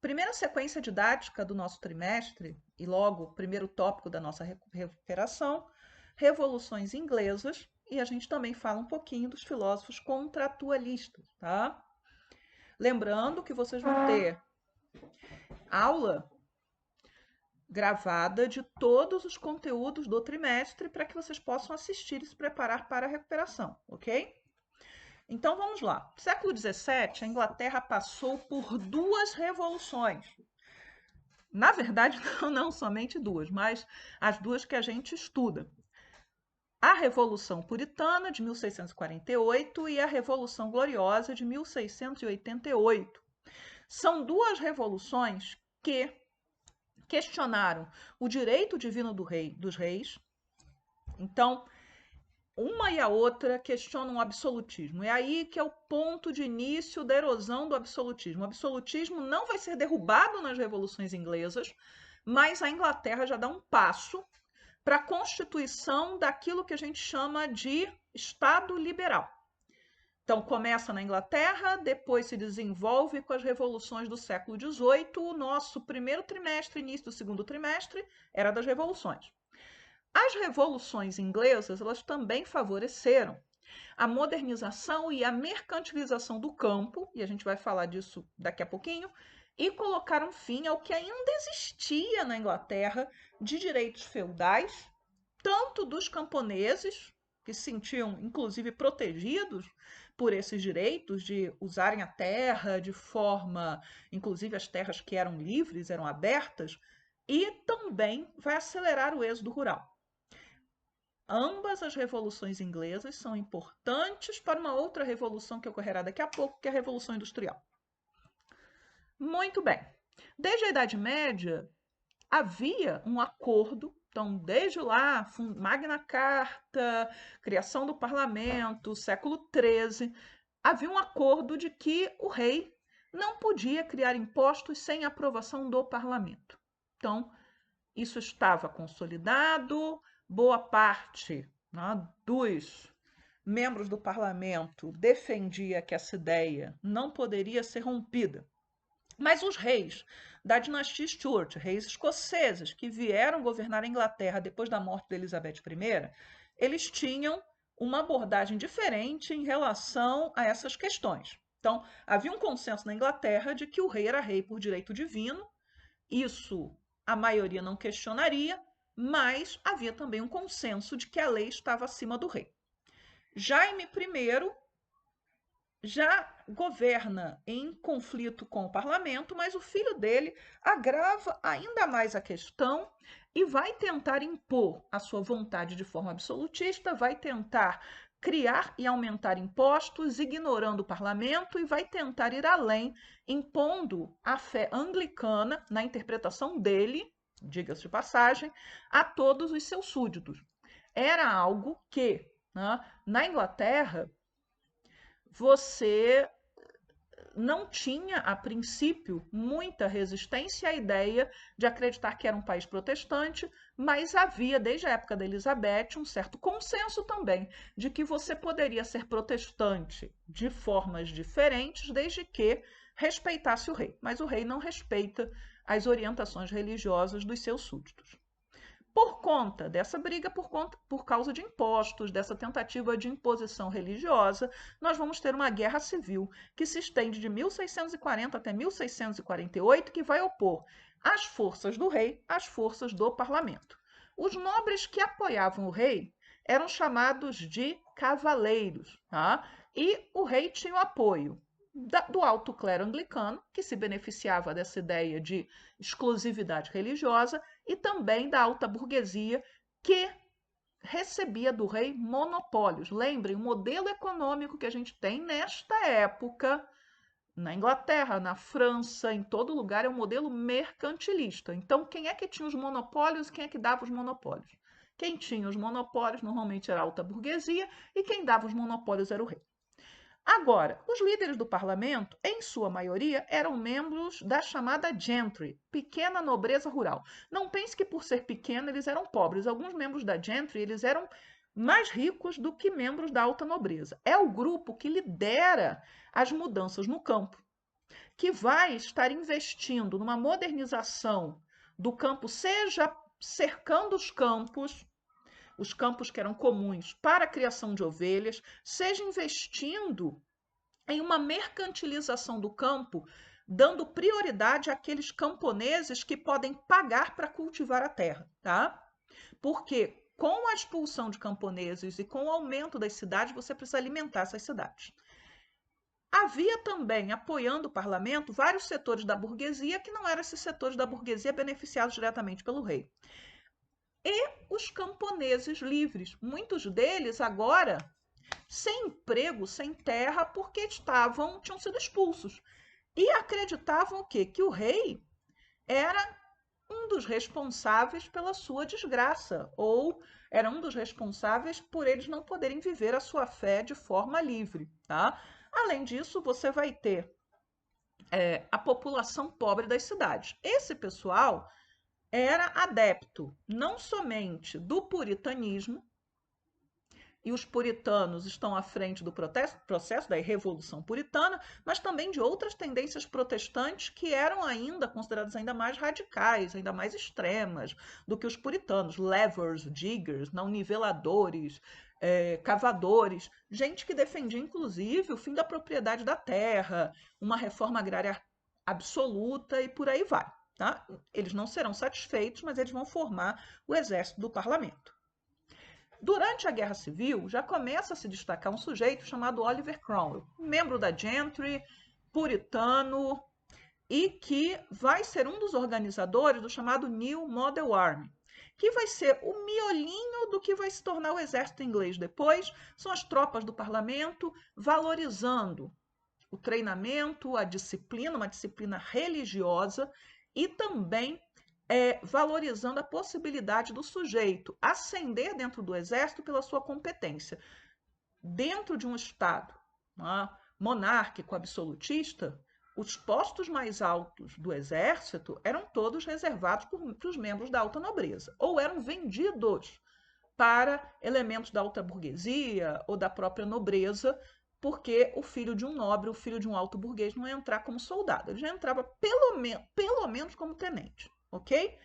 Primeira sequência didática do nosso trimestre, e logo primeiro tópico da nossa recuperação, revoluções inglesas, e a gente também fala um pouquinho dos filósofos contratualistas, tá? Lembrando que vocês vão ter aula gravada de todos os conteúdos do trimestre para que vocês possam assistir e se preparar para a recuperação, ok? Então vamos lá. Século XVII, a Inglaterra passou por duas revoluções. Na verdade, não somente duas, mas as duas que a gente estuda. A Revolução Puritana, de 1648, e a Revolução Gloriosa, de 1688. São duas revoluções que questionaram o direito divino dos reis. Então, uma e a outra questionam o absolutismo. É aí que é o ponto de início da erosão do absolutismo. O absolutismo não vai ser derrubado nas revoluções inglesas, mas a Inglaterra já dá um passo para a constituição daquilo que a gente chama de Estado liberal. Então, começa na Inglaterra, depois se desenvolve com as revoluções do século XVIII. O nosso primeiro trimestre, início do segundo trimestre, era das revoluções. As revoluções inglesas, elas também favoreceram a modernização e a mercantilização do campo, e a gente vai falar disso daqui a pouquinho, e colocaram fim ao que ainda existia na Inglaterra de direitos feudais, tanto dos camponeses, que se sentiam inclusive protegidos por esses direitos de usarem a terra de forma, inclusive as terras que eram livres, eram abertas, e também vai acelerar o êxodo rural. Ambas as revoluções inglesas são importantes para uma outra revolução que ocorrerá daqui a pouco, que é a Revolução Industrial. Muito bem. Desde a Idade Média, havia um acordo, então, desde lá, Magna Carta, criação do parlamento, século XIII, havia um acordo de que o rei não podia criar impostos sem aprovação do parlamento. Então, isso estava consolidado, boa parte, né, dos membros do parlamento defendia que essa ideia não poderia ser rompida. Mas os reis da dinastia Stuart, reis escoceses, que vieram governar a Inglaterra depois da morte de Elizabeth I, eles tinham uma abordagem diferente em relação a essas questões. Então, havia um consenso na Inglaterra de que o rei era rei por direito divino. Isso a maioria não questionaria, mas havia também um consenso de que a lei estava acima do rei. Jaime I já governa em conflito com o parlamento, mas o filho dele agrava ainda mais a questão e vai tentar impor a sua vontade de forma absolutista, vai tentar criar e aumentar impostos, ignorando o parlamento, e vai tentar ir além, impondo a fé anglicana, na interpretação dele, diga-se de passagem, a todos os seus súditos. Era algo que, né, na Inglaterra, você não tinha, a princípio, muita resistência à ideia de acreditar que era um país protestante, mas havia, desde a época da Elizabeth, um certo consenso também de que você poderia ser protestante de formas diferentes, desde que respeitasse o rei. Mas o rei não respeita as orientações religiosas dos seus súditos. Por conta dessa briga, por causa de impostos, dessa tentativa de imposição religiosa, nós vamos ter uma guerra civil que se estende de 1640 até 1648, que vai opor as forças do rei às forças do parlamento. Os nobres que apoiavam o rei eram chamados de cavaleiros, tá? E o rei tinha o apoio do alto clero anglicano, que se beneficiava dessa ideia de exclusividade religiosa, e também da alta burguesia, que recebia do rei monopólios. Lembrem, o modelo econômico que a gente tem nesta época, na Inglaterra, na França, em todo lugar, é um modelo mercantilista. Então, quem é que tinha os monopólios e quem é que dava os monopólios? Quem tinha os monopólios normalmente era a alta burguesia e quem dava os monopólios era o rei. Agora, os líderes do parlamento, em sua maioria, eram membros da chamada gentry, pequena nobreza rural. Não pense que por ser pequeno eles eram pobres. Alguns membros da gentry eles eram mais ricos do que membros da alta nobreza. É o grupo que lidera as mudanças no campo, que vai estar investindo numa modernização do campo, seja cercando os campos que eram comuns para a criação de ovelhas, seja investindo em uma mercantilização do campo, dando prioridade àqueles camponeses que podem pagar para cultivar a terra, tá? Porque com a expulsão de camponeses e com o aumento das cidades, você precisa alimentar essas cidades. Havia também, apoiando o parlamento, vários setores da burguesia que não eram esses setores da burguesia beneficiados diretamente pelo rei. E os camponeses livres, muitos deles agora sem emprego, sem terra, porque tinham sido expulsos. E acreditavam o quê? Que o rei era um dos responsáveis pela sua desgraça, ou era um dos responsáveis por eles não poderem viver a sua fé de forma livre, tá? Além disso, você vai ter a população pobre das cidades. Esse pessoal era adepto não somente do puritanismo, e os puritanos estão à frente do processo da Revolução Puritana, mas também de outras tendências protestantes que eram ainda consideradas ainda mais radicais, ainda mais extremas do que os puritanos, levers, diggers, não niveladores, cavadores, gente que defendia inclusive o fim da propriedade da terra, uma reforma agrária absoluta e por aí vai. Tá? Eles não serão satisfeitos, mas eles vão formar o exército do parlamento. Durante a Guerra Civil, já começa a se destacar um sujeito chamado Oliver Cromwell, membro da Gentry, puritano, e que vai ser um dos organizadores do chamado New Model Army, que vai ser o miolinho do que vai se tornar o exército inglês depois. São as tropas do parlamento valorizando o treinamento, a disciplina, uma disciplina religiosa, e também valorizando a possibilidade do sujeito ascender dentro do exército pela sua competência. Dentro de um Estado monárquico absolutista, os postos mais altos do exército eram todos reservados para os membros da alta nobreza, ou eram vendidos para elementos da alta burguesia ou da própria nobreza, porque o filho de um nobre, o filho de um alto burguês não ia entrar como soldado, ele já entrava pelo menos como tenente. Ok?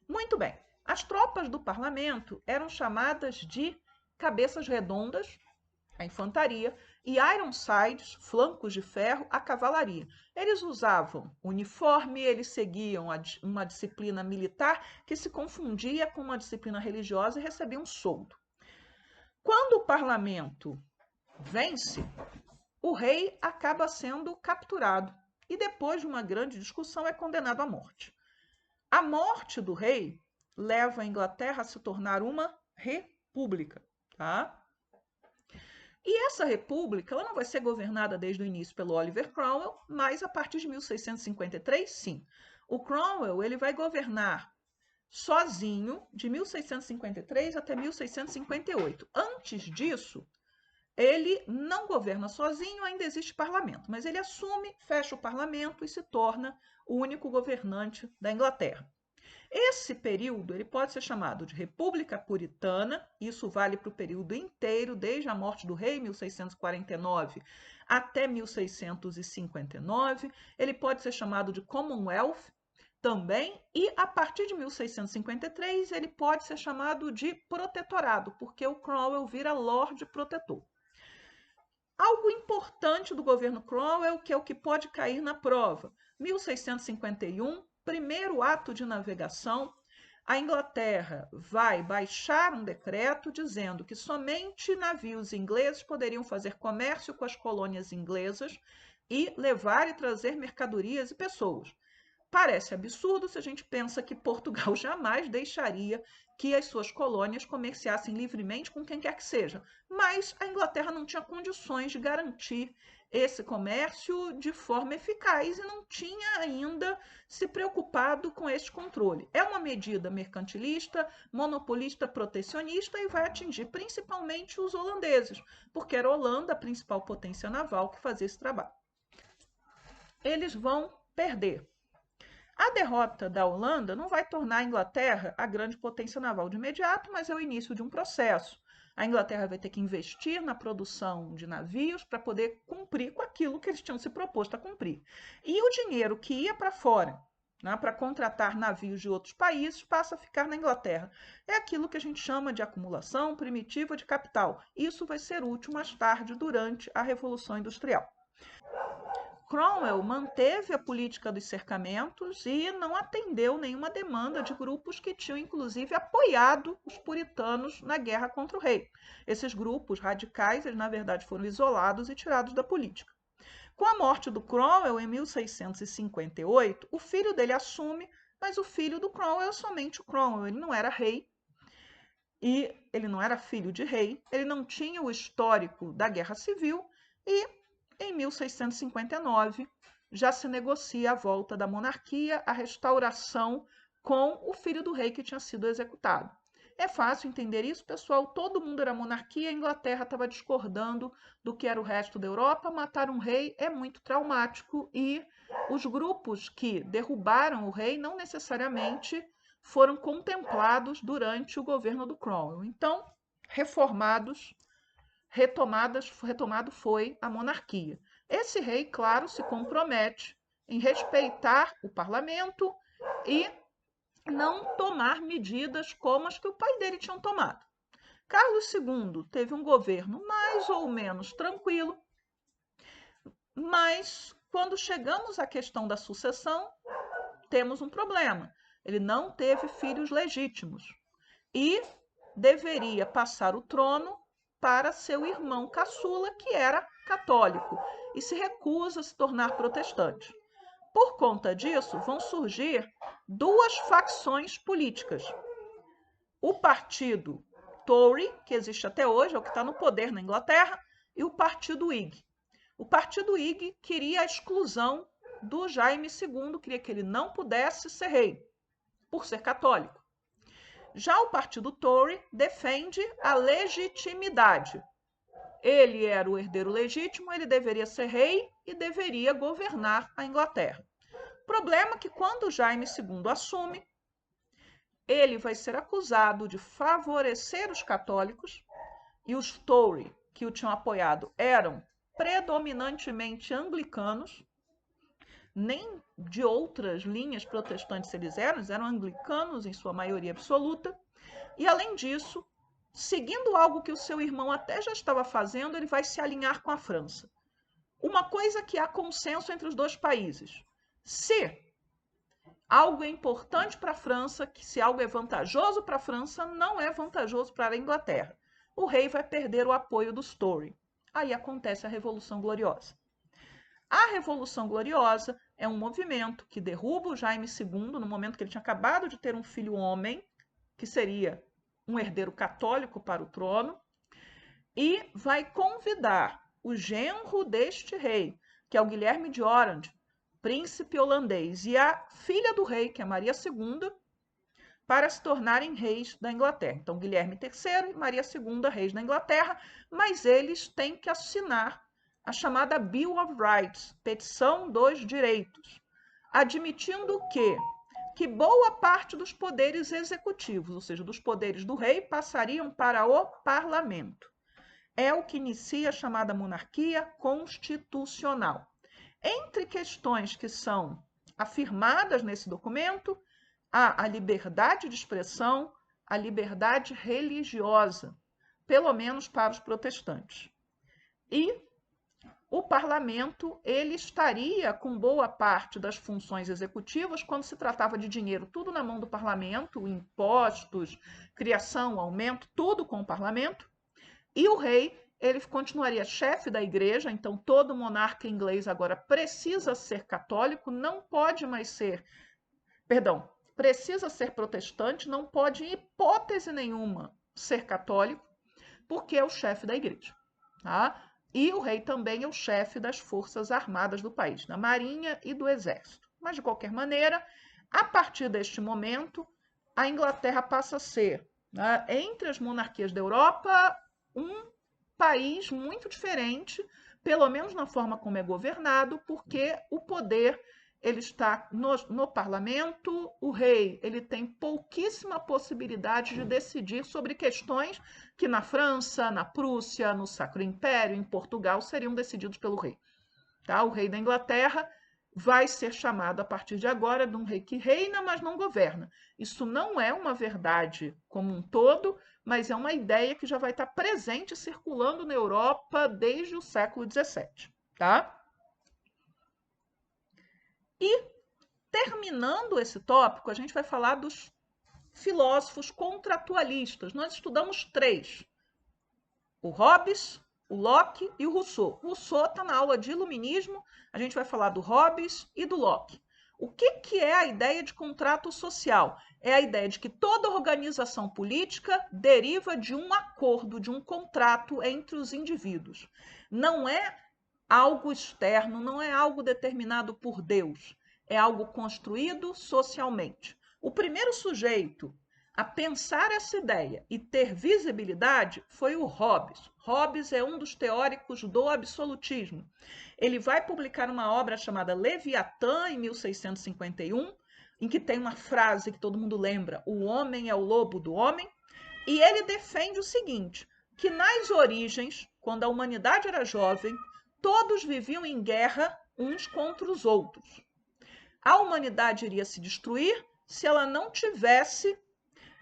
Muito bem. As tropas do parlamento eram chamadas de cabeças redondas, a infantaria, e Ironsides, flancos de ferro, a cavalaria. Eles usavam uniforme, eles seguiam uma disciplina militar que se confundia com uma disciplina religiosa e recebiam um soldo. Quando o parlamento vence, o rei acaba sendo capturado e depois de uma grande discussão é condenado à morte. A morte do rei leva a Inglaterra a se tornar uma república, tá? E essa república ela não vai ser governada desde o início pelo Oliver Cromwell, mas a partir de 1653, sim. O Cromwell ele vai governar sozinho de 1653 até 1658. Antes disso, ele não governa sozinho, ainda existe parlamento, mas ele assume, fecha o parlamento e se torna o único governante da Inglaterra. Esse período ele pode ser chamado de República Puritana, isso vale para o período inteiro, desde a morte do rei, 1649, até 1659. Ele pode ser chamado de Commonwealth também, e a partir de 1653 ele pode ser chamado de Protetorado, porque o Cromwell vira Lorde Protetor. Algo importante do governo Cromwell, que é o que pode cair na prova. 1651, primeiro ato de navegação, a Inglaterra vai baixar um decreto dizendo que somente navios ingleses poderiam fazer comércio com as colônias inglesas e levar e trazer mercadorias e pessoas. Parece absurdo se a gente pensa que Portugal jamais deixaria que as suas colônias comerciassem livremente com quem quer que seja. Mas a Inglaterra não tinha condições de garantir esse comércio de forma eficaz e não tinha ainda se preocupado com esse controle. É uma medida mercantilista, monopolista, protecionista e vai atingir principalmente os holandeses, porque era a Holanda a principal potência naval que fazia esse trabalho. Eles vão perder. A derrota da Holanda não vai tornar a Inglaterra a grande potência naval de imediato, mas é o início de um processo. A Inglaterra vai ter que investir na produção de navios para poder cumprir com aquilo que eles tinham se proposto a cumprir. E o dinheiro que ia para fora, né, para contratar navios de outros países, passa a ficar na Inglaterra. É aquilo que a gente chama de acumulação primitiva de capital. Isso vai ser útil mais tarde, durante a Revolução Industrial. Cromwell manteve a política dos cercamentos e não atendeu nenhuma demanda de grupos que tinham, inclusive, apoiado os puritanos na guerra contra o rei. Esses grupos radicais, eles, na verdade, foram isolados e tirados da política. Com a morte do Cromwell, em 1658, o filho dele assume, mas o filho do Cromwell é somente o Cromwell, ele não era rei, e ele não era filho de rei, ele não tinha o histórico da Guerra Civil, e em 1659 já se negocia a volta da monarquia, a restauração com o filho do rei que tinha sido executado. É fácil entender isso, pessoal. Todo mundo era monarquia, a Inglaterra estava discordando do que era o resto da Europa. Matar um rei é muito traumático e os grupos que derrubaram o rei não necessariamente foram contemplados durante o governo do Cromwell. Então, retomado foi a monarquia. Esse rei, claro, se compromete em respeitar o parlamento e não tomar medidas como as que o pai dele tinha tomado. Carlos II teve um governo mais ou menos tranquilo, mas quando chegamos à questão da sucessão, temos um problema. Ele não teve filhos legítimos e deveria passar o trono para seu irmão caçula, que era católico, e se recusa a se tornar protestante. Por conta disso, vão surgir duas facções políticas. O partido Tory, que existe até hoje, é o que está no poder na Inglaterra, e o partido Whig. O partido Whig queria a exclusão do Jaime II, queria que ele não pudesse ser rei, por ser católico. Já o partido Tory defende a legitimidade. Ele era o herdeiro legítimo, ele deveria ser rei e deveria governar a Inglaterra. Problema é que quando Jaime II assume, ele vai ser acusado de favorecer os católicos e os Tory, que o tinham apoiado, eram predominantemente anglicanos, nem de outras linhas protestantes eles eram anglicanos em sua maioria absoluta, e além disso, seguindo algo que o seu irmão até já estava fazendo, ele vai se alinhar com a França. Uma coisa que há consenso entre os dois países: se algo é importante para a França, que se algo é vantajoso para a França, não é vantajoso para a Inglaterra. O rei vai perder o apoio dos Tory. Aí acontece a Revolução Gloriosa. A Revolução Gloriosa é um movimento que derruba o Jaime II no momento que ele tinha acabado de ter um filho homem, que seria um herdeiro católico para o trono, e vai convidar o genro deste rei, que é o Guilherme de Orange, príncipe holandês, e a filha do rei, que é Maria II, para se tornarem reis da Inglaterra. Então, Guilherme III e Maria II, reis da Inglaterra, mas eles têm que assinar a chamada Bill of Rights, Petição dos Direitos, admitindo que boa parte dos poderes executivos, ou seja, dos poderes do rei, passariam para o parlamento. É o que inicia a chamada monarquia constitucional. Entre questões que são afirmadas nesse documento, há a liberdade de expressão, a liberdade religiosa, pelo menos para os protestantes. E o parlamento, ele estaria com boa parte das funções executivas quando se tratava de dinheiro, tudo na mão do parlamento, impostos, criação, aumento, tudo com o parlamento. E o rei, ele continuaria chefe da igreja, então todo monarca inglês agora precisa ser católico, não pode mais ser, precisa ser protestante, não pode em hipótese nenhuma ser católico, porque é o chefe da igreja, tá? E o rei também é o chefe das forças armadas do país, da marinha e do exército. Mas, de qualquer maneira, a partir deste momento, a Inglaterra passa a ser, né, entre as monarquias da Europa, um país muito diferente, pelo menos na forma como é governado, porque o poder ele está no parlamento, o rei ele tem pouquíssima possibilidade de decidir sobre questões que na França, na Prússia, no Sacro Império, em Portugal, seriam decididos pelo rei. Tá? O rei da Inglaterra vai ser chamado a partir de agora de um rei que reina, mas não governa. Isso não é uma verdade como um todo, mas é uma ideia que já vai estar presente circulando na Europa desde o século XVII. Tá? E, terminando esse tópico, a gente vai falar dos filósofos contratualistas. Nós estudamos 3. O Hobbes, o Locke e o Rousseau. O Rousseau está na aula de iluminismo, a gente vai falar do Hobbes e do Locke. O que é a ideia de contrato social? É a ideia de que toda organização política deriva de um acordo, de um contrato entre os indivíduos. Não é algo externo, não é algo determinado por Deus, é algo construído socialmente. O primeiro sujeito a pensar essa ideia e ter visibilidade foi o Hobbes. Hobbes é um dos teóricos do absolutismo. Ele vai publicar uma obra chamada Leviatã, em 1651, em que tem uma frase que todo mundo lembra: o homem é o lobo do homem, e ele defende o seguinte, que nas origens, quando a humanidade era jovem, todos viviam em guerra uns contra os outros. A humanidade iria se destruir se ela não tivesse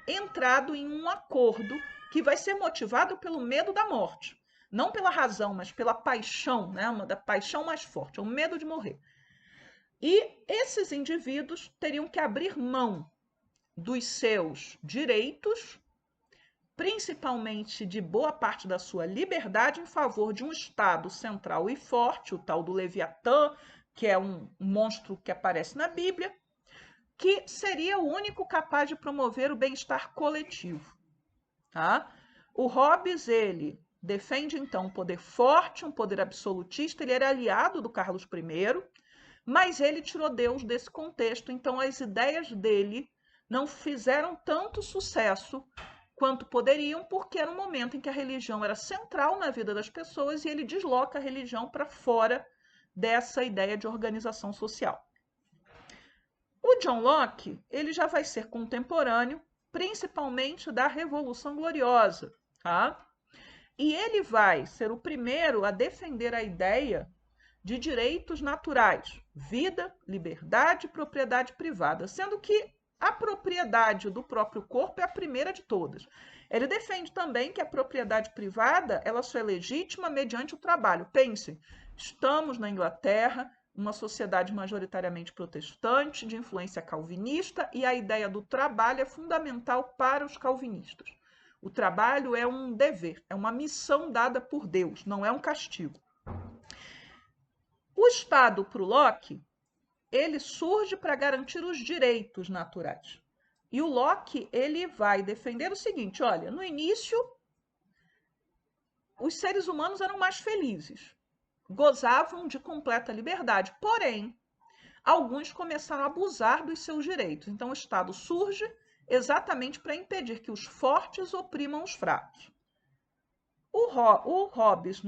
entrado em um acordo que vai ser motivado pelo medo da morte. Não pela razão, mas pela paixão, né? Da paixão mais forte, é o medo de morrer. E esses indivíduos teriam que abrir mão dos seus direitos, principalmente de boa parte da sua liberdade, em favor de um Estado central e forte, o tal do Leviatã, que é um monstro que aparece na Bíblia, que seria o único capaz de promover o bem-estar coletivo. Tá? O Hobbes, ele defende, então, um poder forte, um poder absolutista, ele era aliado do Carlos I, mas ele tirou Deus desse contexto, então as ideias dele não fizeram tanto sucesso quanto poderiam, porque era um momento em que a religião era central na vida das pessoas e ele desloca a religião para fora dessa ideia de organização social. O John Locke, ele já vai ser contemporâneo, principalmente da Revolução Gloriosa, tá? E ele vai ser o primeiro a defender a ideia de direitos naturais, vida, liberdade e propriedade privada, sendo que a propriedade do próprio corpo é a primeira de todas. Ele defende também que a propriedade privada ela só é legítima mediante o trabalho. Pensem, estamos na Inglaterra, uma sociedade majoritariamente protestante, de influência calvinista, e a ideia do trabalho é fundamental para os calvinistas. O trabalho é um dever, é uma missão dada por Deus, não é um castigo. O Estado, para o Locke, ele surge para garantir os direitos naturais. E o Locke, ele vai defender o seguinte, olha, no início, os seres humanos eram mais felizes, gozavam de completa liberdade, porém, alguns começaram a abusar dos seus direitos. Então, o Estado surge exatamente para impedir que os fortes oprimam os fracos. O Hobbes,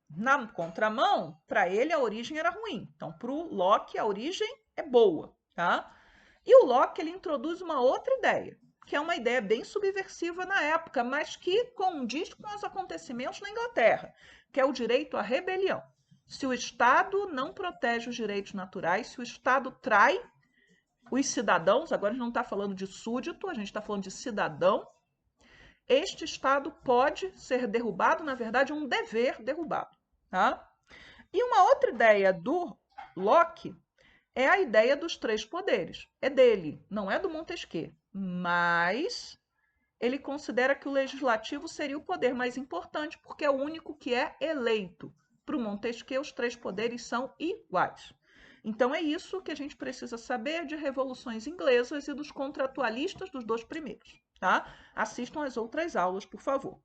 na contramão, para ele a origem era ruim. Então, para o Locke, a origem é boa. Tá? E o Locke ele introduz uma outra ideia, que é uma ideia bem subversiva na época, mas que condiz com os acontecimentos na Inglaterra, que é o direito à rebelião. Se o Estado não protege os direitos naturais, se o Estado trai os cidadãos, agora a gente não está falando de súdito, a gente está falando de cidadão, este Estado pode ser derrubado, na verdade, é um dever derrubado. Tá? E uma outra ideia do Locke é a ideia dos 3 poderes. É dele, não é do Montesquieu, mas ele considera que o legislativo seria o poder mais importante, porque é o único que é eleito. Para o Montesquieu, os 3 poderes são iguais. Então, é isso que a gente precisa saber de revoluções inglesas e dos contratualistas dos 2 primeiros. Tá? Assistam às outras aulas, por favor.